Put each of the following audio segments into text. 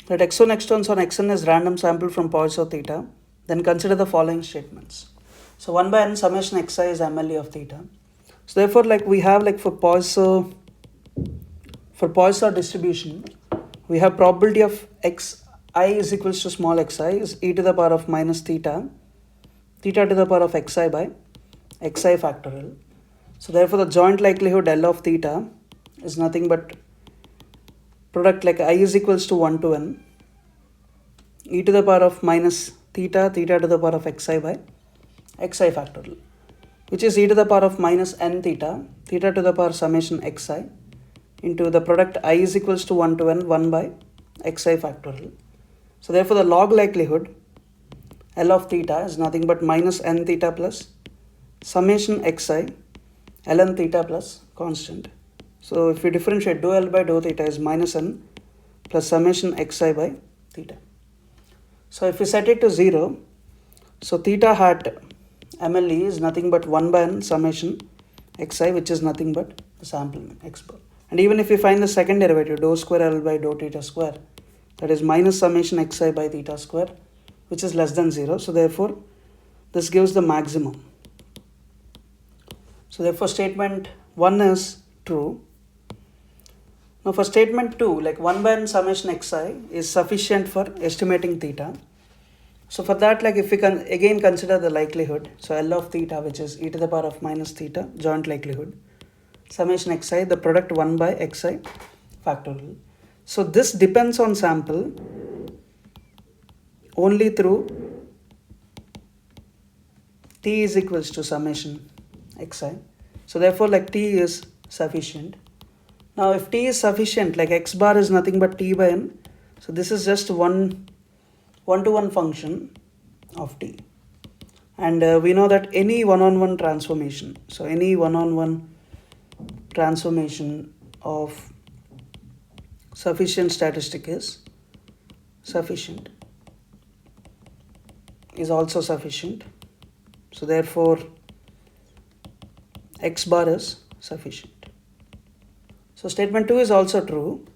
Let x1, x2 on xn is random sample from points of theta. Then consider the following statements. So 1 by n summation xi is MLE of theta. So therefore, like we have like for Poisson distribution, we have probability of xi is equals to small xi is e to the power of minus theta to the power of xi by xi factorial. So therefore, the joint likelihood L of theta is nothing but product like I is equals to 1 to n e to the power of minus theta to the power of xi by xi factorial, which is e to the power of minus n theta to the power summation xi into the product I is equals to 1 to n 1 by xi factorial. So therefore, the log likelihood L of theta is nothing but minus n theta plus summation xi ln theta plus constant. So if we differentiate, dou L by dou theta is minus n plus summation xi by theta. So if we set it to 0, so theta hat MLE is nothing but 1 by n summation xi, which is nothing but the sample x bar. And even if we find the second derivative, dou square L by dou theta square, that is minus summation xi by theta square, which is less than 0. So therefore, this gives the maximum. So therefore, statement 1 is true. Now for statement 2, like 1 by n summation xi is sufficient for estimating theta. So for that, like if we can again consider the likelihood, so L of theta, which is e to the power of minus theta, joint likelihood, summation xi, the product 1 by xi factorial. So this depends on sample only through t is equals to summation xi. So therefore, like t is sufficient. Now if t is sufficient, like x bar is nothing but t by n, so this is just one-to-one function of t. And we know that any one-on-one transformation, so any one-on-one transformation of sufficient statistic is also sufficient. So therefore, x bar is sufficient. So statement 2 is also true.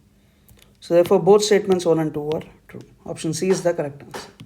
So therefore, both statements 1 and 2 are true. Option C is the correct answer.